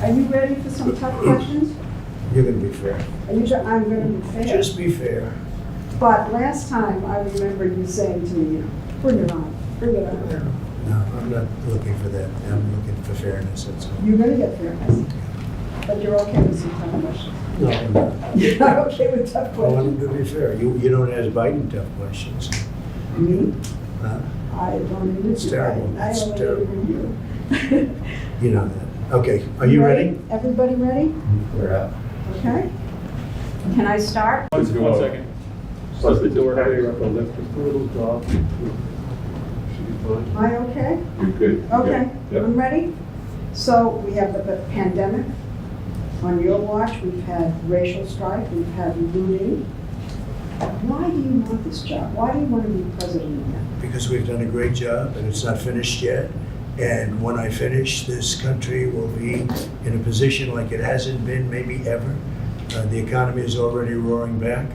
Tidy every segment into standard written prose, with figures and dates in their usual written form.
Are you ready for some tough questions? You're gonna be fair. Are you sure? I'm gonna be fair. Just be fair. But last time, I remember you saying to me, bring it on, bring it on. No, I'm not looking for that. I'm looking for fairness, that's all. You're gonna get fairness. But you're okay with some tough questions. No, I'm not. You're not okay with tough I want questions? to be fair. You don't ask Biden tough questions. Me? Huh? I don't even. It's terrible. I It's only terrible. even you. You know that. Okay, are you ready? Everybody ready? We're up. Okay. Can I start? 1 second. Plus the door higher up, I'll lift just a little dog. Should be fine. Am I okay? You're good. Okay, Yep. I'm ready. So we have the pandemic. On your watch, we've had racial strife, we've had looting. Why do you want this job? Why do you want to be president again? Because we've done a great job and it's not finished yet. And when I finish, this country will be in a position like it hasn't been maybe ever. The economy is already roaring back,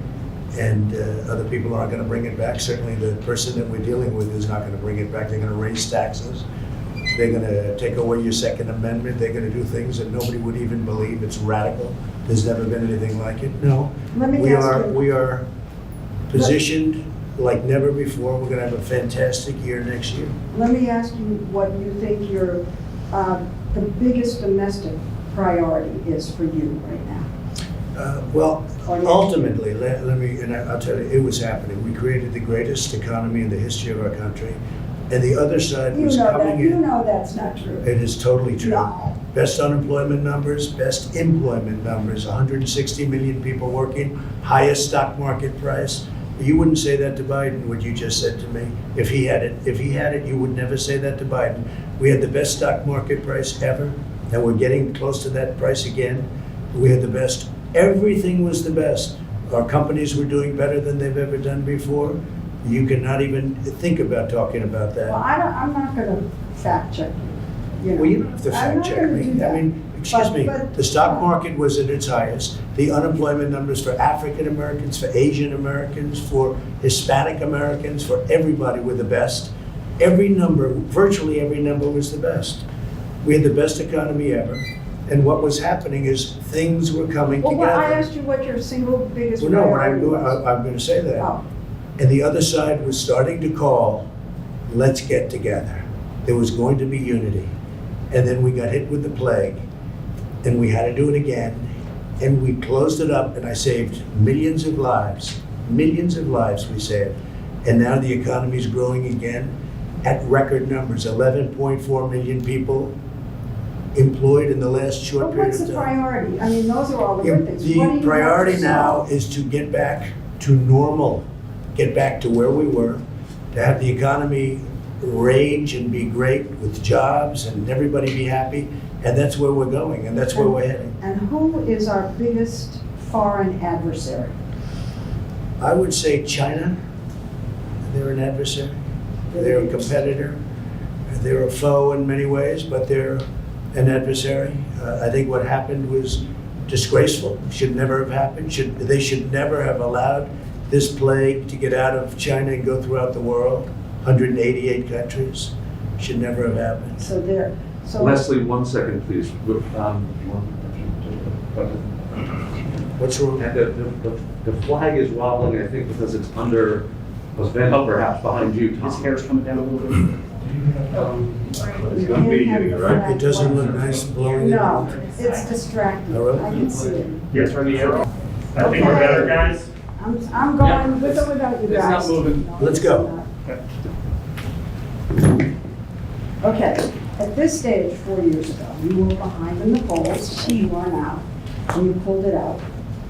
and other people aren't going to bring it back. Certainly the person that we're dealing with is not going to bring it back. They're going to raise taxes. They're going to take away your Second Amendment. They're going to do things that nobody would even believe. It's radical. There's never been anything like it. No, Let me ask you. we are positioned like never before. We're going to have a fantastic year next year. Let me ask you what you think your, the biggest domestic priority is for you right now. Well, Or next ultimately, let me, and I'll tell you, it was happening. We created the greatest economy in the history of our country, and the other side You was know coming that, you in. know that's not true. It is totally true. No. Best unemployment numbers, best employment numbers, 160 million people working, highest stock market price. You wouldn't say that to Biden, what you just said to me. If he had it, you would never say that to Biden. We had the best stock market price ever, and we're getting close to that price again. We had the best, everything was the best. Our companies were doing better than they've ever done before. You cannot even think about talking about that. Well, I'm not gonna fact check you. Well, you don't have to I'm fact not check gonna me. do that. I mean, excuse me, But- the stock market was at its highest. The unemployment numbers for African Americans, for Asian Americans, for Hispanic Americans, for everybody were the best. Every number, virtually every number was the best. We had the best economy ever. And what was happening is things were coming Well, together. I asked you what your single biggest Well, no, what priority was. I'm going to say that. Oh, And the other side was starting to call, let's get together. There was going to be unity. And then we got hit with the plague, and we had to do it again. And we closed it up, and I saved millions of lives we saved. And now the economy is growing again at record numbers, 11.4 million people employed in the last short but period what's of the time. priority? I mean, those are all the good things. What do The you want priority to now solve? is to get back to normal, get back to where we were, to have the economy rage and be great with jobs and everybody be happy, and that's where we're going, and that's where we're heading. And who is our biggest foreign adversary? I would say China, they're an adversary, they're a competitor, they're a foe in many ways, but they're an adversary. I think what happened was disgraceful, should never have happened. They should never have allowed this plague to get out of China and go throughout the world, 188 countries. Should never have happened. So there, so. Leslie, 1 second, please. What's wrong? The flag is wobbling, I think, because it's under a vent perhaps behind you, Tom. His hair's coming down a little bit. It's gonna be getting it, right? It doesn't look nice blowing it No, out. it's distracting. Oh, really? I can see it. Yes, from the arrow. I think we're better, guys. I'm going with or without you It's not guys. moving. No, Let's it's go. not. Okay, at this stage, 4 years ago, you were behind in the polls, you are now, and you pulled it out.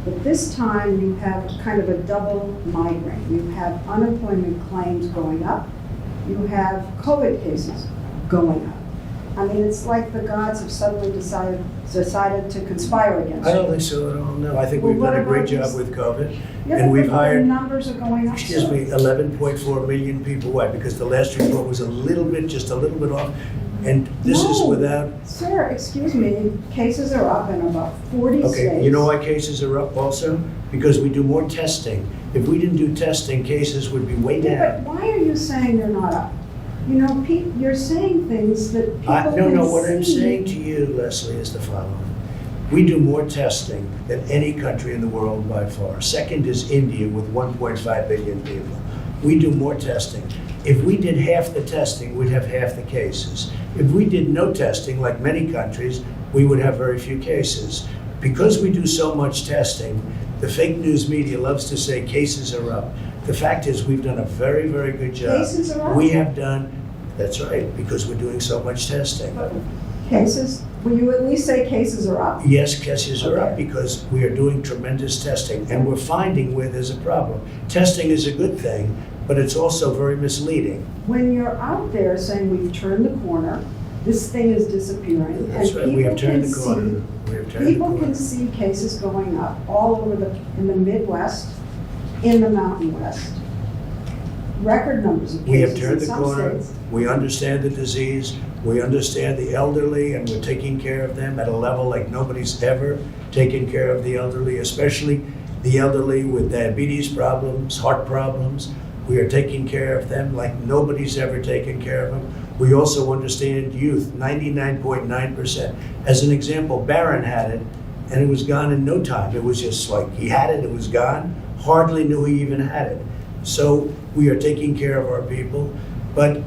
But this time, you have kind of a double migraine. You have unemployment claims going up, you have COVID cases going up. I mean, it's like the gods have suddenly decided to conspire against you. I don't think so at all, no. I think Well, we've what done a great about job these- with COVID. Yeah, And but we've the hired, numbers are going up. excuse so. me, 11.4 million people. Why? Because the last report was just a little bit off. And this is No. without, Sir, excuse me, cases are up in about 40 states. okay, you know why cases are up also? Because we do more testing. If we didn't do testing, cases would be way Yeah, down. but why are you saying they're not up? You know, Pete, you're saying things that people can see. No, what I'm saying to you, Leslie, is the following. We do more testing than any country in the world by far. Second is India with 1.5 billion people. We do more testing. If we did half the testing, we'd have half the cases. If we did no testing, like many countries, we would have very few cases. Because we do so much testing, the fake news media loves to say cases are up. The fact is, we've done a very, very good job. Cases are up? We have done, that's right, because we're doing so much testing. Cases, will you at least say cases are up? Yes, cases are up Okay. because we are doing tremendous testing, and we're finding where there's a problem. Testing is a good thing, but it's also very misleading. When you're out there saying we've turned the corner, this thing is disappearing. That's and right, we have people turned can the corner. see- We have turned the People can corner. see cases going up all over in the Midwest, in the Mountain West. Record numbers of We have cases in turned the some corner. states. We understand the disease. We understand the elderly, and we're taking care of them at a level like nobody's ever taken care of the elderly, especially the elderly with diabetes problems, heart problems. We are taking care of them like nobody's ever taken care of them. We also understand youth, 99.9%. As an example, Barron had it, and it was gone in no time. It was just like he had it, it was gone. Hardly knew he even had it. So we are taking care of our people. But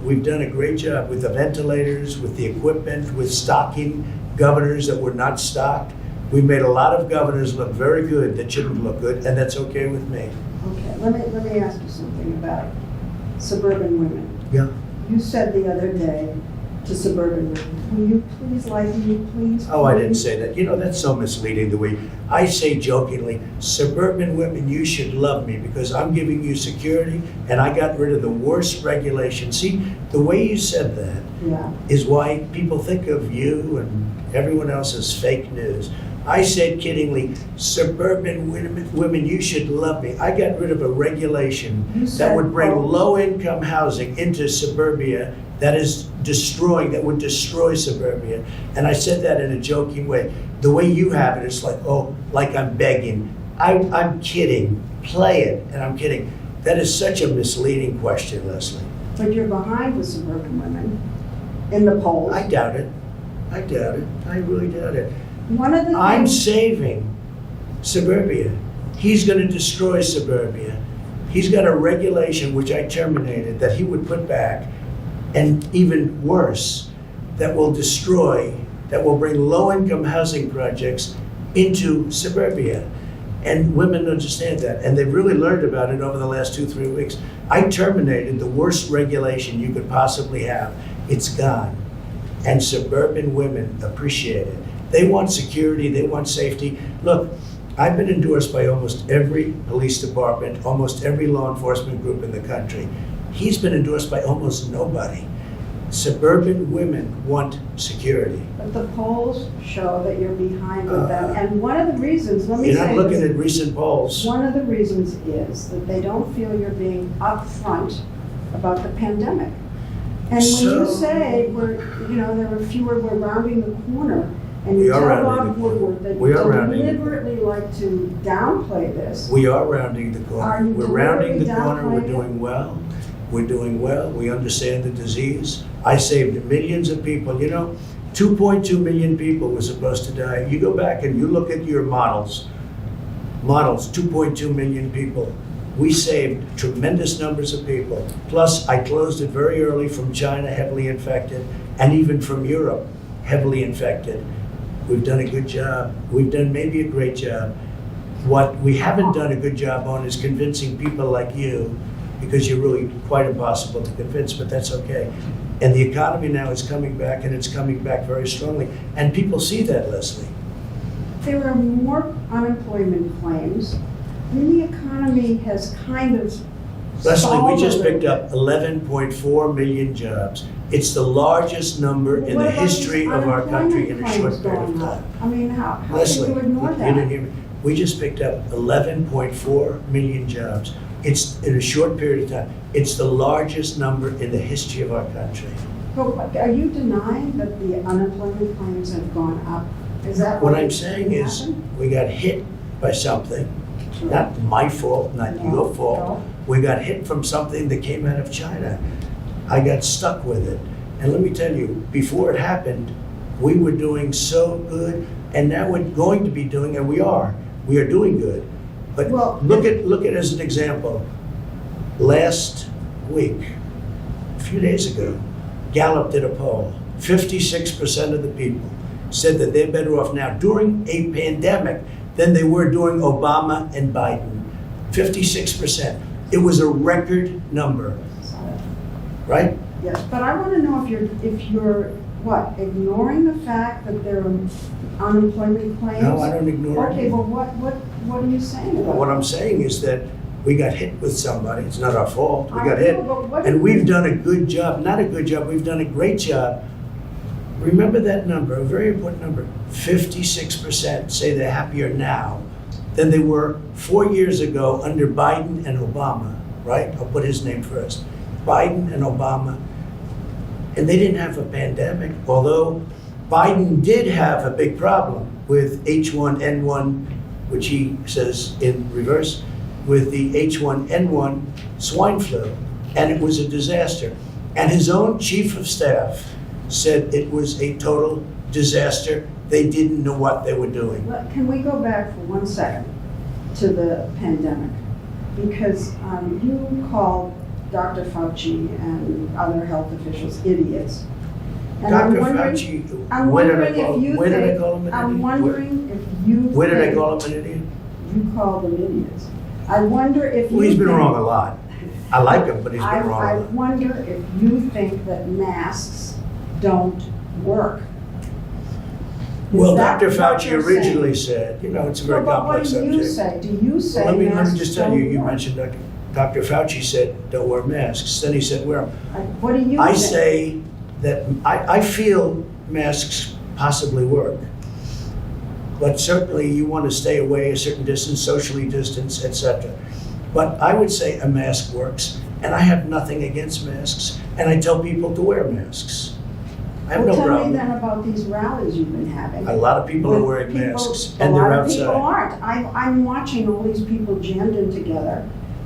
we've done a great job with the ventilators, with the equipment, with stocking governors that were not stocked. We've made a lot of governors look very good that shouldn't look good, and that's okay with me. Okay, let me ask you something about suburban women. Yeah. You said the other day to suburban women, will you please like me, please? Oh, I didn't please?" say that. You know, that's so misleading the way I say jokingly, suburban women, you should love me because I'm giving you security and I got rid of the worst regulation. See, the way you said that Yeah, is why people think of you and everyone else as fake news. I said kiddingly, suburban women, you should love me. I got rid of a regulation You that said would bring both. low-income housing into suburbia that would destroy suburbia. And I said that in a joking way. The way you have it, it's like, oh, like I'm begging. I'm kidding. Play it, and I'm kidding. That is such a misleading question, Leslie. but you're behind the suburban women in the polls. I doubt it. I doubt it. I really doubt it. One of the I'm things, saving suburbia. He's going to destroy suburbia. He's got a regulation, which I terminated, that he would put back, and even worse, that will bring low-income housing projects into suburbia. And women understand that, and they've really learned about it over the last 2-3 weeks. I terminated the worst regulation you could possibly have. It's gone. And suburban women appreciate it. They want security, they want safety. Look, I've been endorsed by almost every police department, almost every law enforcement group in the country. He's been endorsed by almost nobody. Suburban women want security. but the polls show that you're behind with them. And one of the reasons, let me You're say not looking this, at recent polls. one of the reasons is that they don't feel you're being upfront about the pandemic. And when you So- say we're rounding the corner, and We you are tell rounding Bob the corner. Woodward that We you are rounding the deliberately like to downplay this. We are rounding the corner. Are you We're rounding the deliberately corner, we're downplaying it? doing well. We're doing well, we understand the disease. I saved millions of people, 2.2 million people were supposed to die. You go back and you look at your models, 2.2 million people. We saved tremendous numbers of people. Plus, I closed it very early from China, heavily infected, and even from Europe, heavily infected. We've done a good job. We've done maybe a great job. What we haven't done a good job on is convincing people like you, because you're really quite impossible to convince, but that's okay. And the economy now is coming back, and it's coming back very strongly. And people see that, Leslie. There are more unemployment claims. I mean, the economy has kind of Leslie, we stalled just a little picked up bit. 11.4 million jobs. It's the largest number in What the about these history of our country in a unemployment short period of claims going time. up? I mean, how can Leslie, you ignore you didn't that? hear me. We just picked up 11.4 million jobs. It's in a short period of time. It's the largest number in the history of our country. But are you denying that the unemployment claims have gone up? Is that What what I'm is saying going to is, happen? we got hit by something, not my fault, not No, your fault. no. We got hit from something that came out of China. I got stuck with it. And let me tell you, before it happened, we were doing so good, and now we're going to be doing, and we are doing good. But Well, look at as an example, last week, a few days ago, Gallup did a poll. 56% of the people said that they're better off now during a pandemic than they were during Obama and Biden. 56%. It was a record number, right? Yes, but I want to know if you're, what, ignoring the fact that there are unemployment claims? No, I don't ignore it. Okay, well, what are you saying about What it? I'm saying is that we got hit with somebody. It's not our fault. We I got know, hit. but what And do we've you- done a good job, not a good job, we've done a great job. Remember that number, a very important number. 56% say they're happier now than they were 4 years ago under Biden and Obama, right? I'll put his name first. Biden and Obama. And they didn't have a pandemic, although Biden did have a big problem with H1N1, which he says in reverse, with the H1N1 swine flu, and it was a disaster. And his own chief of staff said it was a total disaster. They didn't know what they were doing. Can we go back for 1 second to the pandemic? Because you called Dr. Fauci and other health officials idiots. And I'm Dr. wondering- Fauci, I'm where did I wondering call if you where did I think- call him an idiot? I'm wondering if you Where did I think- call him an idiot? You called them idiots. I wonder if you Well, he's been think- wrong a lot. I like him, but he's I been wrong a I lot. wonder if you think that masks don't work. Is Well, that Dr. what Fauci you're originally saying? said, it's a very Well, but complex what do you subject. say? Do you say Let me masks just tell you, don't you work? mentioned Dr. Fauci said, don't wear masks. Then he said, wear them. What do you I think? say that I feel masks possibly work. But certainly you want to stay away a certain distance, socially distance, etc. But I would say a mask works, and I have nothing against masks, and I tell people to wear masks. I have Well, no tell me problem. then about these rallies you've been having. A lot of people are With wearing people- masks, and they're A lot of people outside. aren't. I'm watching all these people jammed in together,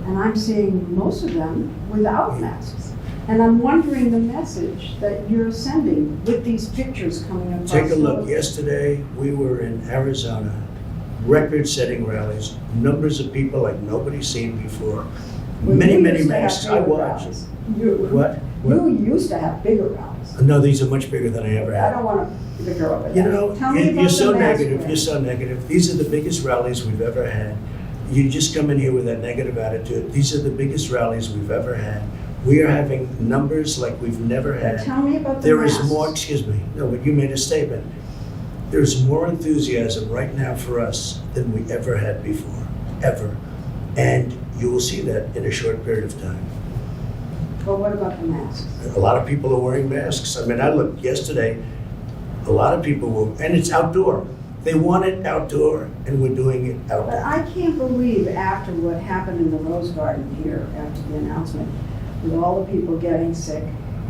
and I'm seeing most of them without masks. And I'm wondering the message that you're sending with these pictures coming across. Take a the- look. Yesterday, we were in Arizona, record-setting rallies, numbers of people like nobody's seen before. Well, Many, you many used to have masks. I bigger watched. rallies. What? You used to have bigger rallies. No, these are much bigger than I ever I had. don't want to bicker over that. You know, Tell me about you're so the mask negative, wearing. you're so negative. These are the biggest rallies we've ever had. You just come in here with that negative attitude. These are the biggest rallies we've ever had. We are having numbers like we've never had. Tell me about the There is masks. more, excuse me, no, but you made a statement. There's more enthusiasm right now for us than we ever had before, ever. And you will see that in a short period of time. But what about the masks? A lot of people are wearing masks. I mean, I looked yesterday, a lot of people were, and it's outdoor. They want it outdoor, and we're doing it But outdoor. I can't believe after what happened in the Rose Garden here, after the announcement, with all the people getting sick,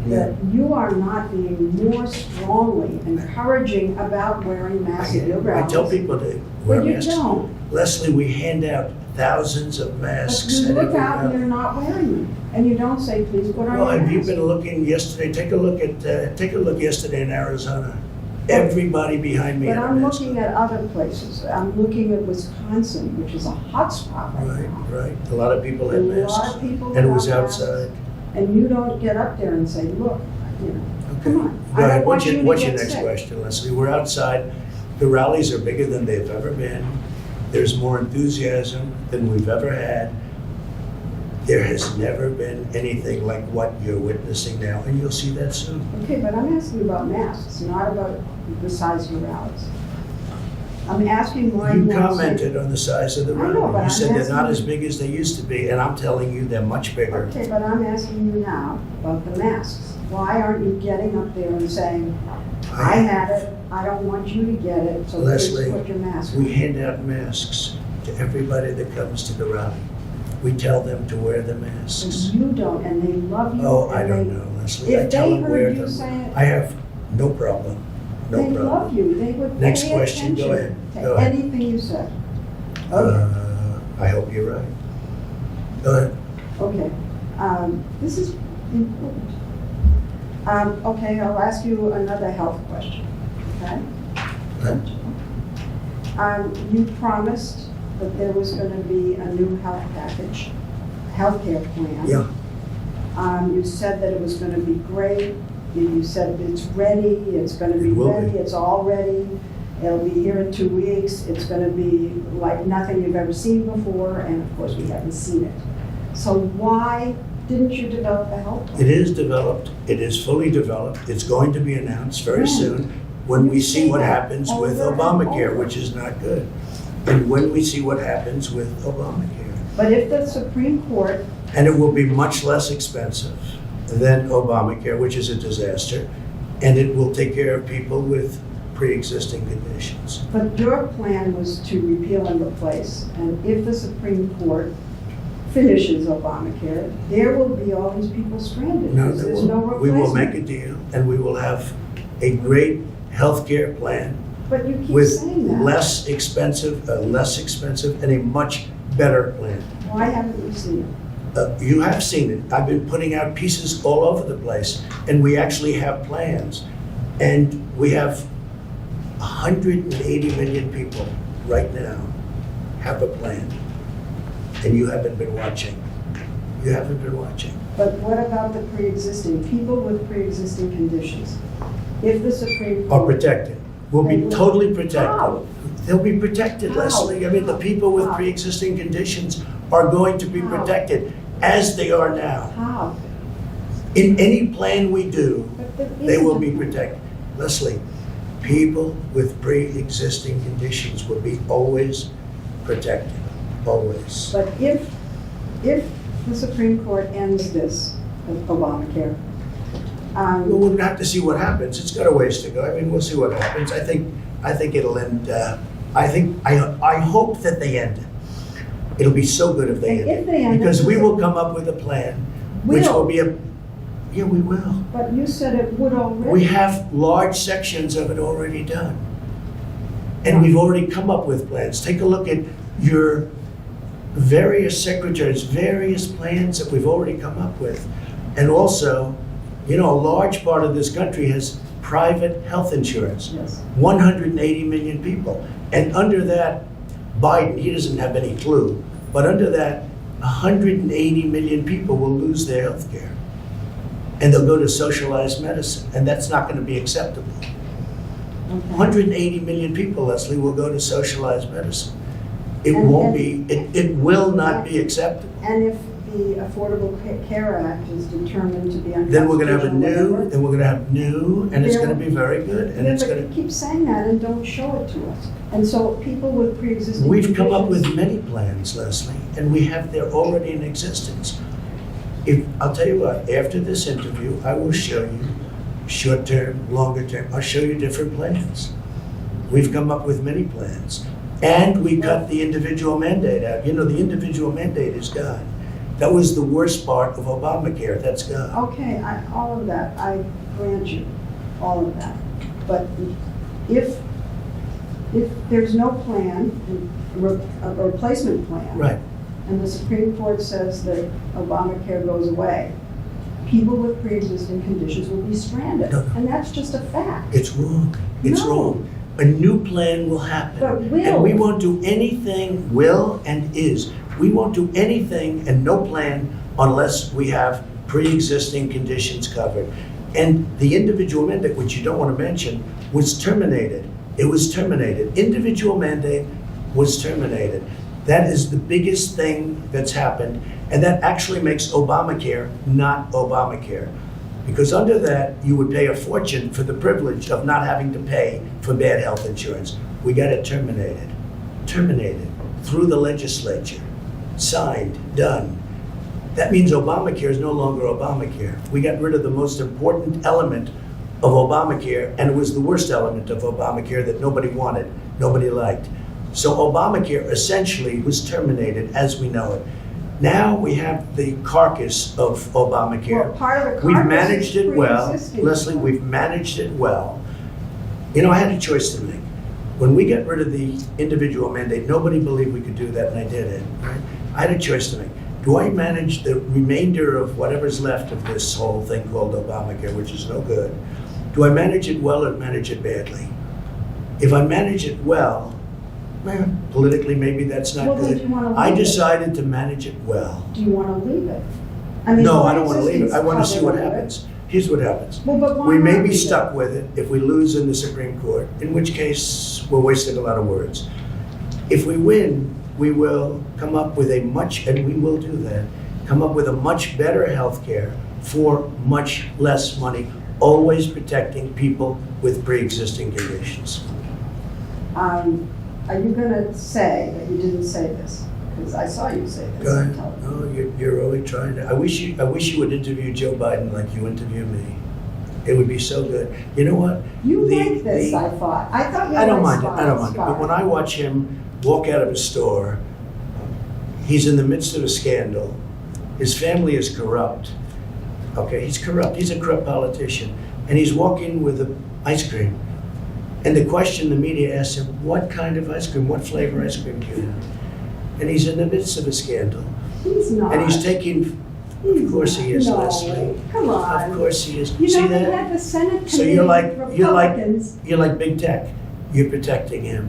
that you are not being more strongly encouraging about wearing masks at your I rallies. tell people to wear But you masks. don't. Leslie, we hand out thousands of But masks. you at look every out and rally. you're not wearing them, and you don't say, please put on Well, your have you mask. been looking yesterday? Take a look yesterday in Arizona. Everybody behind me But had a I'm mask. looking at other places. I'm looking at Wisconsin, which is a hot spot right Right, now. right. A lot of people had A lot masks. of people And it was without masks. outside. And you don't get up there and say, look, you know, Okay. come on. Go I don't ahead. want you to What's get your next sick. question, Leslie? We're outside. The rallies are bigger than they've ever been. There's more enthusiasm than we've ever had. There has never been anything like what you're witnessing now, and you'll see that soon. Okay, but I'm asking about masks, not about the size of your rallies. I'm asking why You you want to commented on the size of the I know, rally. but You I'm said they're not asking- as big as they used to be, and I'm telling you they're much bigger. Okay, but I'm asking you now about the masks. Why aren't you getting up there and saying, I had it, I don't want you to get it, so please Leslie, put your mask on? we hand out masks to everybody that comes to the rally. We tell them to wear the masks. You don't, and they love you. Oh, I and don't they- know, Leslie. I If tell they them wear heard you them. say it, I have no problem. No they problem. love you, they would Next pay question, go attention ahead, go to ahead. anything you said. Okay, I hope you're right. Go ahead. okay. This is important. Okay, I'll ask you another health question. Okay. Huh? You promised that there was going to be a new health package, healthcare plan. Yeah, You said that it was going to be great. You said it's ready, it's going to be It will ready, be. it's all ready. It'll be here in 2 weeks. It's going to be like nothing you've ever seen before, and of course, we haven't seen it. So why didn't you develop a health plan? it is developed, it is fully developed, it's going to be announced very When? soon when we see what Say that happens with over and Obamacare, over. which is not good. And when we see what happens with Obamacare. But if the Supreme Court, And it will be much less expensive than Obamacare, which is a disaster, and it will take care of people with pre-existing conditions. but your plan was to repeal and replace, and if the Supreme Court finishes Obamacare, there will be all these people stranded. No, because there's no we will replacement. make a deal, and we will have a great healthcare plan But you keep with saying that. less expensive, and a much better plan. Why haven't you seen it? You have seen it. I've been putting out pieces all over the place, and we actually have plans. And we have 180 million people right now have a plan. And you haven't been watching. You haven't been watching. But what about the pre-existing, people with pre-existing conditions? If the Supreme Are Court. protected. Will They be will- totally protected. How? They'll be protected, How? Leslie. I mean, the people with How? pre-existing conditions are going to be How? protected, as they are now. How? In any plan we do, But there they will isn't be a- protected. Leslie, people with pre-existing conditions will be always protected, always. But if the Supreme Court ends this, Obamacare, Well, we'll have to see what happens. It's got a ways to go. I mean, we'll see what happens. I think it'll end, I hope that they end it. It'll be so good if they And end if they end it. it, Because we is it- will come up with a plan, which Will. will be yeah, we will. but you said it would already. We have large sections of it already done. And we've already come up with plans. Take a look at your various secretaries, various plans that we've already come up with. And also, you know, a large part of this country has private health insurance. Yes. 180 million people. And under that, Biden, he doesn't have any clue, but under that, 180 million people will lose their health care. And they'll go to socialized medicine, and that's not going to be acceptable. Okay. 180 million people, Leslie, will go to socialized medicine. It And- won't be, it will not be acceptable. And if the Affordable Care Act is determined to be unconstitutional. Then we're going to have a whatever, new, then we're going to have new, and it's going to be very good, and Yeah, it's but going you keep saying that and don't show it to us. And so people with pre-existing to, we've come up with conditions- many plans, Leslie, and we have, they're already in existence. I'll tell you what, after this interview, I will show you short-term, longer-term, I'll show you different plans. We've come up with many plans. And we cut the individual mandate out. You know, the individual mandate is gone. That was the worst part of Obamacare, that's gone. Okay, all of that, I grant you, all of that. But if there's no plan, a replacement plan. Right. And the Supreme Court says that Obamacare goes away, people with pre-existing conditions will be stranded. No. And that's just a fact. It's wrong. It's No. wrong. A new plan will happen. But will. And we won't do anything, will and is. We won't do anything and no plan unless we have pre-existing conditions covered. And the individual mandate, which you don't want to mention, was terminated. It was terminated. Individual mandate was terminated. That is the biggest thing that's happened. And that actually makes Obamacare not Obamacare. Because under that, you would pay a fortune for the privilege of not having to pay for bad health insurance. We got it terminated. Terminated through the legislature. Signed, done. That means Obamacare is no longer Obamacare. We got rid of the most important element of Obamacare, and it was the worst element of Obamacare that nobody wanted, nobody liked. So Obamacare essentially was terminated as we know it. Now we have the carcass of Obamacare. Well, part of the carcass We've managed is it well. pre-existing. Leslie, we've managed it well. You know, I had a choice to make. When we got rid of the individual mandate, nobody believed we could do that, and I did it. Right? I had a choice to make. Do I manage the remainder of whatever's left of this whole thing called Obamacare, which is no good? Do I manage it well or manage it badly? If I manage it well, politically, maybe that's not Well, then good. do you wanna I leave it? decided to manage it well. Do you want to leave it? I mean, No, the I don't want to leave it. I want to see what existing happens. Here's what happens. Well, but why We may not be leave it? stuck with it if we lose in the Supreme Court, in which case we're wasting a lot of words. If we win, we will come up with and we will do that, come up with a much better health care for much less money, always protecting people with pre-existing conditions. Are you going to say that you didn't say this? Because I saw you say this. Go on ahead. television. Oh, you're really trying to. I wish you would interview Joe Biden like you interview me. It would be so good. You know what? You The- like this, the- I thought. I thought you I don't liked mind it. I don't mind it. But when I watch him walk out of a store, he's in the midst of a scandal. His family is corrupt. Okay, he's corrupt. He's a corrupt politician, and he's walking with ice cream. And the question the media asks him, "What kind of ice cream? What flavor ice cream do you have?" And he's in the midst of a scandal, He's not. and he's taking. Of course he is, No, Leslie. come on. Of course he is. You See know, they that? had the Senate So committee, you're like Republicans. big tech. You're protecting him,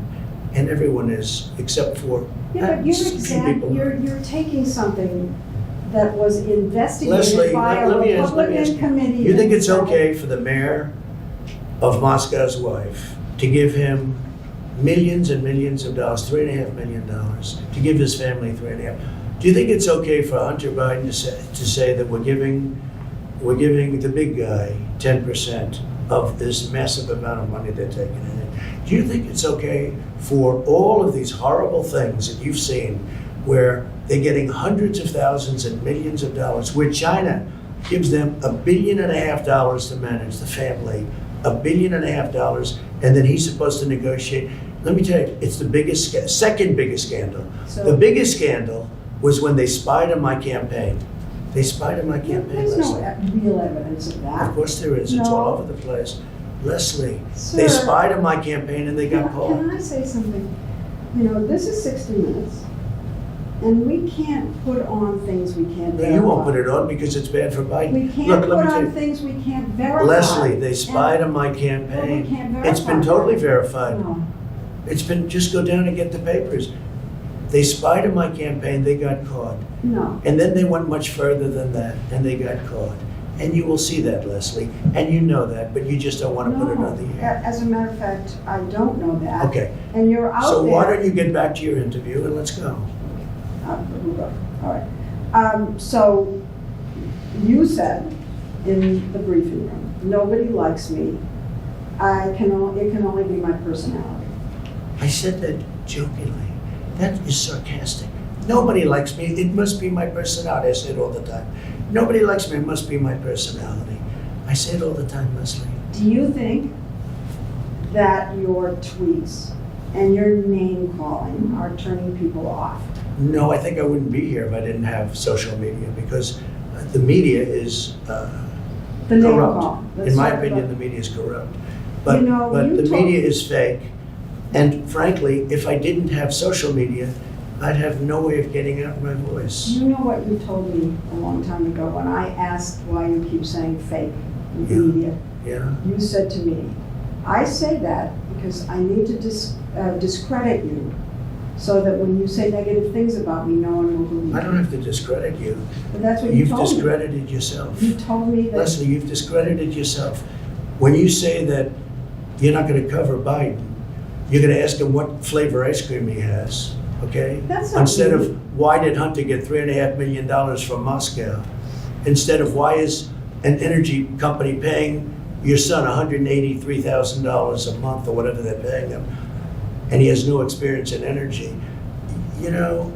and everyone is, except for Yeah, but you're few people. you're taking something that was investigated Leslie, by a let me ask Republican you. committee. You think in it's the Senate. okay for the mayor of Moscow's wife to give him millions and millions of dollars, $3.5 million, to give his family 3.5? Do you think it's okay for Hunter Biden to say that we're giving the big guy 10% of this massive amount of money they're taking in? Do you think it's okay for all of these horrible things that you've seen where they're getting hundreds of thousands and millions of dollars, where China gives them $1.5 billion to manage the family, $1.5 billion, and then he's supposed to negotiate? Let me tell you, it's the second biggest scandal. So- The biggest scandal was when they spied on my campaign. They spied on my campaign. There's no Leslie. real evidence of that. Of course there is. It's No. all over the place. Leslie, Sir, they spied on my campaign and they got caught. Can I say something? You know, this is 60 Minutes, and we can't put on things we can't No, verify. you won't put it on because it's bad for Biden. We can't Look, put let me tell on you. things we can't verify. Leslie, they spied on my Well, we campaign. can't It's been verify. totally verified. No. It's been, just go down and get the papers. They spied on my campaign, they got caught. No. And then they went much further than that, and they got caught. And you will see that, Leslie, and you know that, but you just don't want to put it on the air. As a matter of fact, I don't know that. Okay, And you're out there. so why don't you get back to your interview and let's go. All right. So you said in the briefing room, nobody likes me. It can only be my personality. I said that jokingly. That is sarcastic. Nobody likes me. It must be my personality. I say it all the time. Nobody likes me. It must be my personality. I say it all the time, Leslie. Do you think that your tweets and your name calling are turning people off? No, I think I wouldn't be here if I didn't have social media because the media is The name corrupt. call. Let's In my talk opinion, about- the media is corrupt. But, You know, but you the told- media is fake. And frankly, if I didn't have social media, I'd have no way of getting out my voice. You know what you told me a long time ago when I asked why you keep saying fake in the Yeah. media? Yeah? You said to me, I say that because I need to discredit you so that when you say negative things about me, no one will believe I you. don't have to discredit you. But that's what you You've told me. discredited yourself. You told me that. Leslie, you've discredited yourself. When you say that you're not going to cover Biden, you're going to ask him what flavor ice cream he has, okay? That's not Instead me. of why did Hunter get $3.5 million from Moscow? Instead of why is an energy company paying your son $183,000 a month or whatever they're paying him, and he has no experience in energy? You know,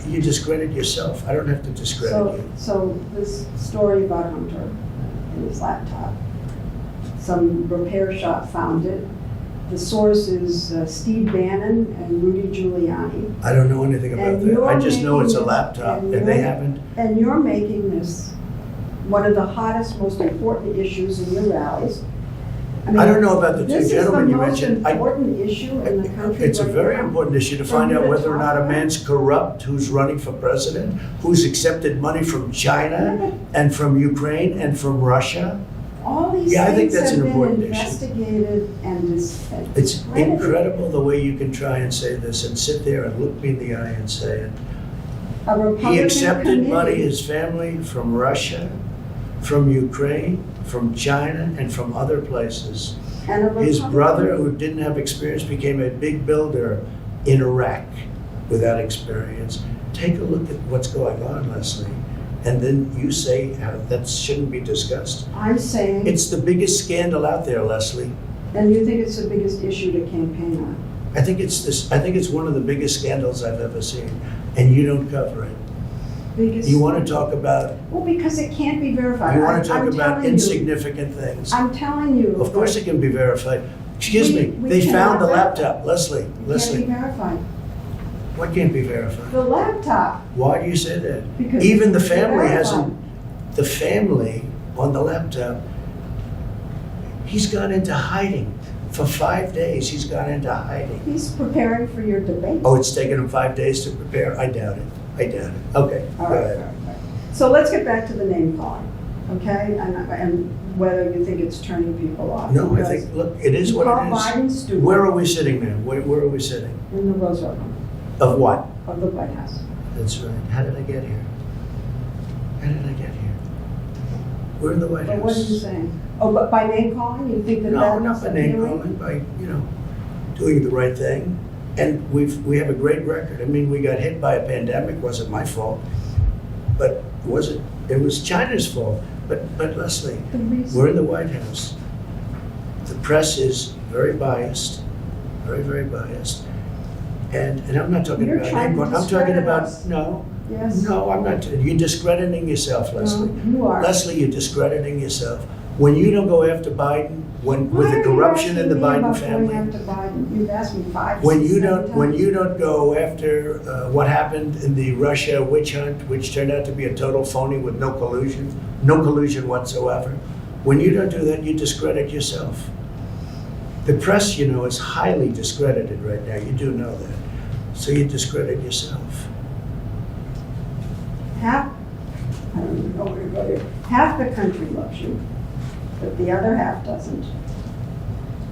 you discredit yourself. I don't have to discredit you. So this story about Hunter and his laptop, some repair shop found it. The source is Steve Bannon and Rudy Giuliani. I don't know anything about And that. you're I just know it's a making this- laptop, and and they you're- haven't. And you're making this one of the hottest, most important issues in your rallies. mean, I don't know about the two this gentlemen you is the mentioned. most important issue in the country It's a right very now. important issue to For find you out to whether or talk not a about. man's corrupt who's running for president, who's accepted money from China and from Ukraine and from Russia. All these Yeah, I think things that's have an been important issue. investigated and It's discredited. incredible the way you can try and say this and sit there and look me in the eye and say it. A Republican He accepted money, committee- his family, from Russia, from Ukraine, from China, and from other places. and a His Republican- brother, who didn't have experience, became a big builder in Iraq without experience. Take a look at what's going on, Leslie, and then you say how that shouldn't be discussed. I'm saying, It's the biggest scandal out there, Leslie. and you think it's the biggest issue to campaign on. I think it's one of the biggest scandals I've ever seen, and you don't cover it. Biggest. You want to talk about, Well, because it can't be verified. you want to I'm talk about telling you- insignificant things. I'm telling you. Of course it can be verified. Excuse me, We they found cannot the verify. laptop. Leslie, It can't be Leslie, verified. what can't be verified? The laptop, Why do you say that? because. Even the it's family verified. hasn't, the family on the laptop, he's gone into hiding. For 5 days, he's gone into hiding. He's preparing for your debate. Oh, it's taken him 5 days to prepare? I doubt it. I doubt it. Okay, go All right, all ahead. right, all right. So let's get back to the name calling, okay? And whether you think it's turning people off. No, I because think, look, it is you what call it is. Biden stupid Where are we sitting now? Where are we sitting? in the Roosevelt Room Of what? of the White House. That's right. How did I get here? How did I get here? We're in the White House. But what are you saying? Oh, but by name calling, you think that No, that's not by name appealing? calling, by, doing the right thing. And we have a great record. I mean, we got hit by a pandemic, wasn't my fault. But it was China's fault. But Leslie, The reason- we're in the White House. The press is very biased, very, very biased. And I'm not talking You're about trying name to calling. I'm talking discredit about, us. no, Yes. no, I'm not. You're discrediting yourself, Leslie. No, you are. Leslie, you're discrediting yourself. When you don't go after Biden, with Why the are you corruption in the asking me Biden about family, going after Biden? You've asked me 5, when 6, you 7 don't, when times. you don't go after what happened in the Russia witch hunt, which turned out to be a total phony with no collusion whatsoever. When you don't do that, you discredit yourself. The press, is highly discredited right now. You do know that. So you discredit yourself. Half, I don't even know where to go here. Half the country loves you, but the other half doesn't.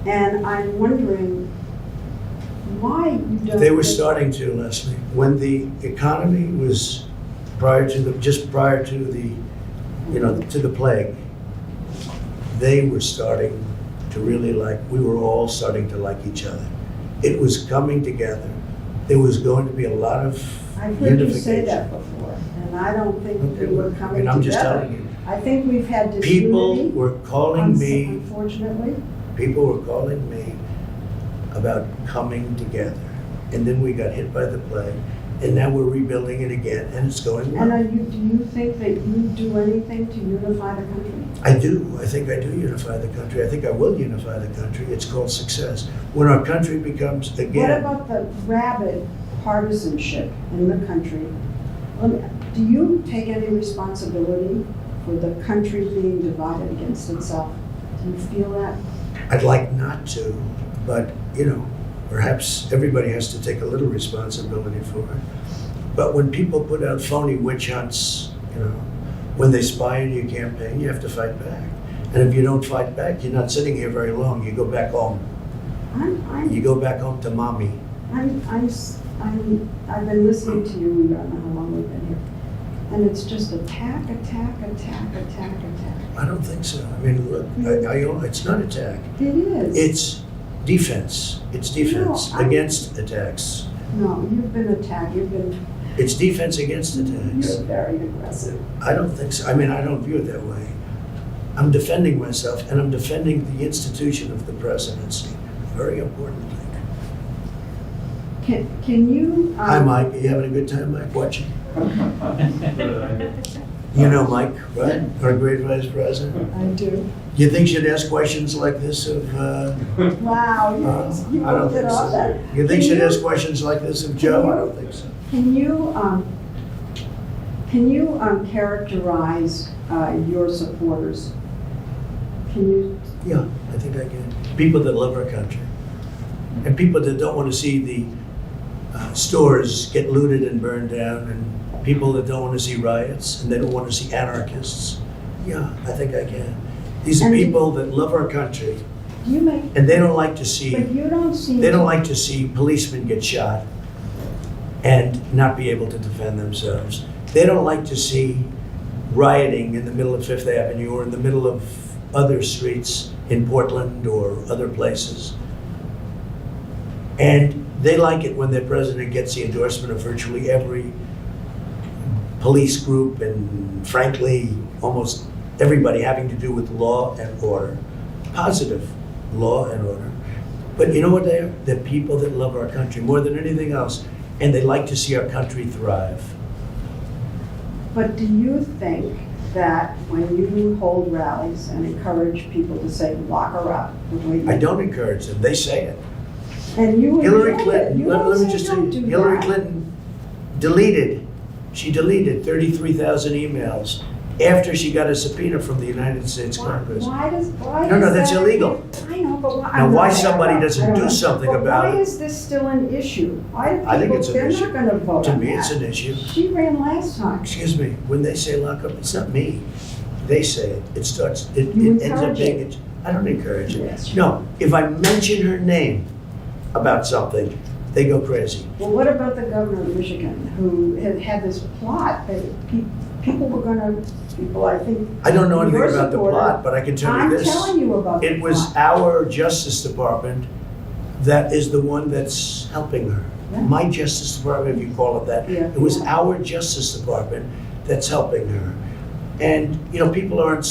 And I'm wondering why you don't. They were starting to, Leslie. When the economy was prior to the to the plague, they were starting to really we were all starting to like each other. It was coming together. There was going to be a lot of I've heard you say unification. that before, and I don't think Okay, we were well, coming I'm just together. telling you. I think we've had disunity. People were calling me. Unfortunately. People were calling me about coming together, and then we got hit by the plague, and now we're rebuilding it again, and it's going well. And do you think that you do anything to unify the country? I do. I think I do unify the country. I think I will unify the country. It's called success. When our country becomes, What again, about the rabid partisanship in the country? Do you take any responsibility for the country being divided against itself? Do you feel that? I'd like not to, but, perhaps everybody has to take a little responsibility for it. But when people put out phony witch hunts, when they spy on your campaign, you have to fight back. And if you don't fight back, you're not sitting here very long. You go back home. You go back home to mommy. I've been listening to you, we don't know how long we've been here. And it's just attack. I don't think so. I mean, look, it's not attack. It is. It's defense. It's defense No, against attacks. No, you've been attacked, It's defense against attacks. you're very aggressive. I don't think so. I mean, I don't view it that way. I'm defending myself, and I'm defending the institution of the presidency. Very important thing. Can you? Hi, Mike. Are you having a good time, Mike, watching? You know Mike, right? Our great vice president. I do. You think she'd ask questions like this of, Wow, you I don't looked it think up. so. You think she'd ask questions like this of Joe? I don't think so. Can you characterize your supporters? Can you? Yeah, I think I can. People that love our country. And people that don't want to see the stores get looted and burned down, and people that don't want to see riots, and they don't want to see anarchists. Yeah, I think I can. These are And- people that love our country, You make, and they don't like to see, but you don't seem. they don't to- like to see policemen get shot and not be able to defend themselves. They don't like to see rioting in the middle of Fifth Avenue or in the middle of other streets in Portland or other places. And they like it when their president gets the endorsement of virtually every police group and frankly, almost everybody having to do with law and order. Positive law and order. But you know what they are? They're people that love our country more than anything else, and they like to see our country thrive. But do you think that when you hold rallies and encourage people to say, lock her up, the way you I don't encourage them, they say it. And you Hillary enjoy it. Clinton, You let don't me say just tell don't you, do Hillary that. Clinton she deleted 33,000 emails after she got a subpoena from the United States Congress. Why No, is that's that- illegal. I know, but why? Now, I'm why not- somebody I don't doesn't do know. something But about why it? is this still an issue? Why do I think people, it's an they're issue. not gonna vote To on me, it's that. an issue. She ran last time. Excuse me, when they say lock up, it's not me. They say it. It starts, it You ends up encourage being, it. I don't encourage it. Yes. No, if I mention her name about something, they go crazy. Well, what about the governor of Michigan, who had this plot that people were gonna, I think. I don't know anything your about the supporter- plot, but I can tell you I'm this. telling you about the It was plot. our Justice Department that is the one that's helping her. Yeah. My Justice Department, if you call it that. Yeah. It was our Justice Department that's helping her. And, you know, people aren't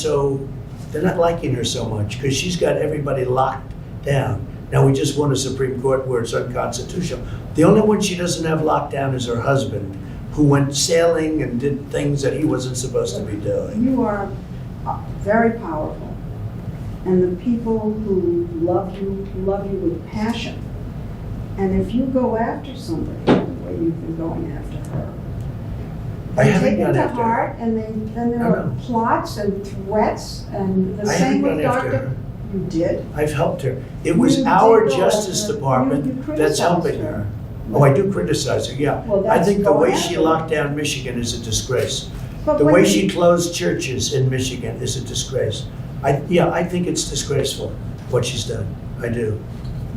they're not liking her so much because she's got everybody locked down. Now, we just won a Supreme Court where it's unconstitutional. The only one she doesn't have locked down is her husband, who went sailing and did things that he wasn't supposed to be doing. You are very powerful, and the people who love you with passion. And if you go after somebody the way you've been going after her, I they haven't take it gone to after her. heart, and then there I are know. plots and threats, and the I same haven't with gone after Dr. her. You did? I've helped her. It was You our did go Justice after her. You Department that's criticized helping her. her. Oh, I do criticize her, yeah. Well, I that's think the going way she after her. locked down Michigan is a disgrace. But The when way you- she closed churches in Michigan is a disgrace. I think it's disgraceful, what she's done. I do.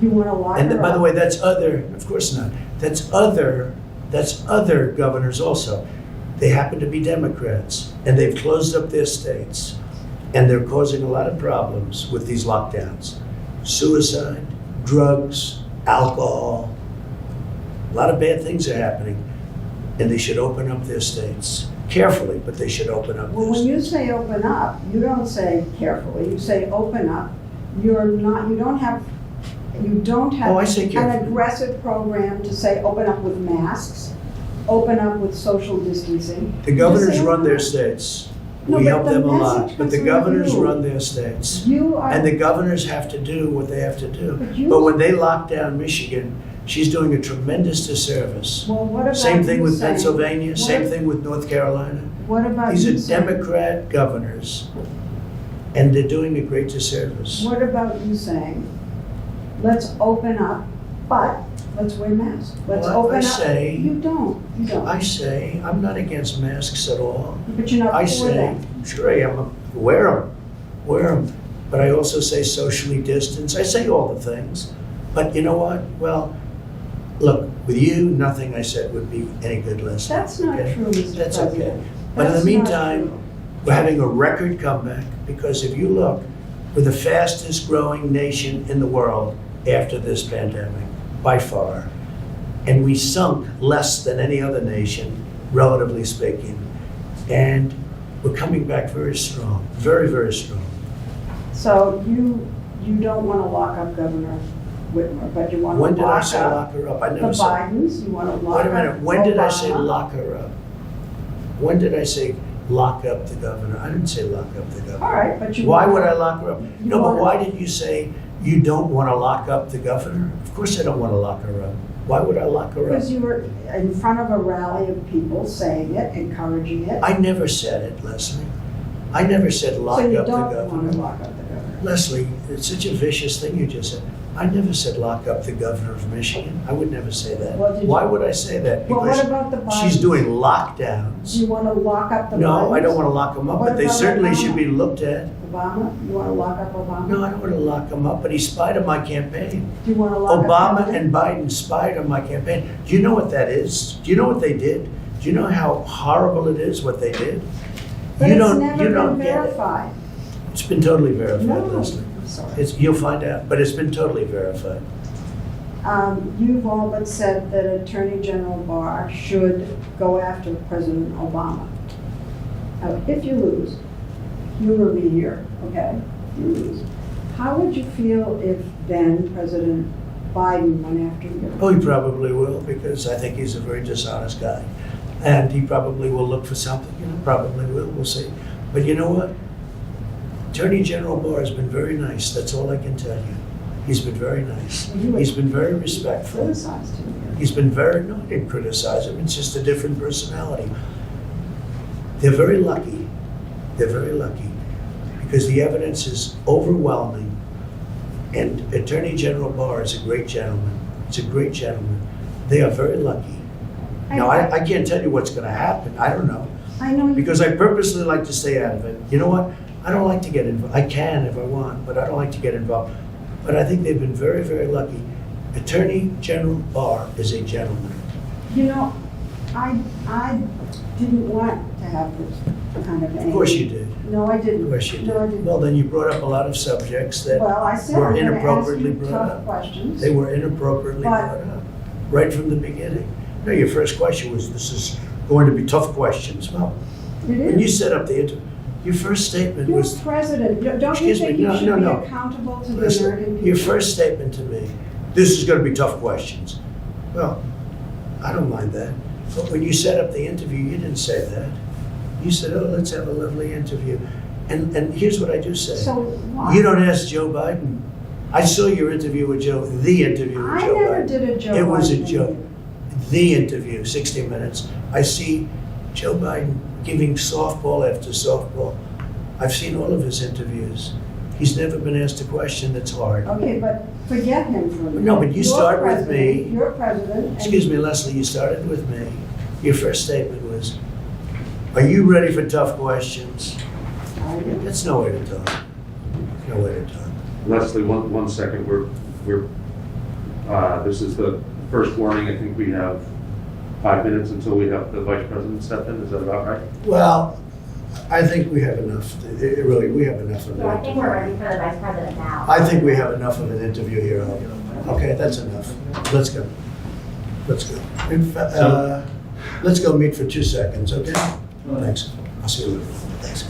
You want to lock her And up. by the way, that's other, of course not. That's other governors also. They happen to be Democrats, and they've closed up their states, and they're causing a lot of problems with these lockdowns. Suicide, drugs, alcohol, a lot of bad things are happening, and they should open up their states. Carefully, but they should open up Well, their when states. you say open up, you don't say carefully, you say open up. You don't have Oh, I say an carefully. aggressive program to say open up with masks, open up with social distancing. The governors Just say run open their up. states. No, We but help the them a lot, message but the comes from governors you. run their states. You are. And the governors have to do what they have to do. But you- But when they lock down Michigan, she's doing a tremendous disservice. Well, what about Same thing you with saying- Pennsylvania, same what- thing with North Carolina. What about These you are saying- Democrat governors, and they're doing a great disservice. What about you saying, let's open up, but let's wear masks. Let's Well, open I up. say- You don't. I say, I'm not against masks at all. But you're not I for say, them. sure I am, wear them. But I also say socially distance. I say all the things. But you know what? Well, look, with you, nothing I said would be any good listening. That's not okay? true, Mr. That's President. okay. But in the That's not meantime, true. we're having a record comeback because if you look, we're the fastest growing nation in the world after this pandemic, by far. And we sunk less than any other nation, relatively speaking. And we're coming back very strong, very, very strong. So you don't want to lock up Governor Whitmer, but you want to When did I lock say up lock her up? I the never said. Bidens, you want to lock Wait up a minute, when did I say Obama. lock her up? When did I say lock up the governor? I didn't say lock up the governor. All right, but you. Why want- would I lock her up? You No, but wanna- why did you say you don't want to lock up the governor? Of course I don't want to lock her up. Why would I lock her up? Because you were in front of a rally of people saying it, encouraging it. I never said it, Leslie. I never said lock So you up the don't want to governor. lock up the governor. Leslie, it's such a vicious thing you just said. I never said lock up the governor of Michigan. I would never say that. Well, did Why you- would I say that? Well, what Because about the Bidens? she's doing Do lockdowns. you want to lock up the Bidens? No, I don't want to lock them up, What but they about certainly Obama? should be looked at. Obama? You want to lock up Obama? No, I don't want to lock him up, but he spied on my campaign. Do you want to lock Obama up and Biden spied on my campaign. Do you know what that is? Do you know what they did? Do you know how horrible it is what they did? But You it's don't- never you been don't get it. verified. It's been totally verified, No, Leslie. I'm sorry. You'll find out, but it's been totally verified. You've all but said that Attorney General Barr should go after President Obama. Now, if you lose, you will be here, okay? You lose. How would you feel if then President Biden went after you? Oh, he probably will, because I think he's a very dishonest guy. And he probably will look for something, probably will, we'll see. But you know what? Attorney General Barr has been very nice, that's all I can tell you. He's been very nice. He's been very respectful. Criticized him here. He's been very, no, I didn't criticize him, it's just a different personality. They're very lucky, because the evidence is overwhelming. And Attorney General Barr is a great gentleman. He's a great gentleman. They are very lucky. Now, I can't tell you what's gonna happen, I don't know, I know you. because I purposely like to stay out of it. You know what? I don't like to get involved. I can if I want, but I don't like to get involved. But I think they've been very, very lucky. Attorney General Barr is a gentleman. You know, I didn't want to have this kind of. Of course you did. No, I didn't. Of course you did. No, I didn't. Well, then you brought up a lot of subjects that Well, I said were I'm going to ask inappropriately you brought tough up. questions. They were inappropriately But- brought up, right from the beginning. No, your first question was, this is going to be tough questions. Well, It when you is. set up the interview, your first statement You're was, president. Don't you Excuse me, think you no, should no, be no. accountable to the listen, American people? your first statement to me, this is going to be tough questions. Well, I don't mind that. But when you set up the interview, you didn't say that. You said, oh, let's have a lovely interview. And here's what I do say. So why? You don't ask Joe Biden. I saw your interview with Joe, the interview with I Joe never Biden. did a Joe Biden. It was a interview. joke. The interview, 60 Minutes. I see Joe Biden giving softball after softball. I've seen all of his interviews. He's never been asked a question that's hard. Okay, but forget him for a minute. No, but you You're start with president. me. You're president. and- Excuse me, Leslie, you started with me. Your first statement was, are you ready for tough questions? I did. That's no way to talk. No way to talk. Leslie, one second, this is the first warning, I think we have 5 minutes until we have the vice president step in, is that about right? Well, I think we have enough, really, we have enough of Yeah, I think we're it. ready for the vice president now. I think we have enough of an interview here. Okay, that's enough. Let's go. Let's go. Let's go meet for 2 seconds, okay? Thanks. I'll see you later. Thanks.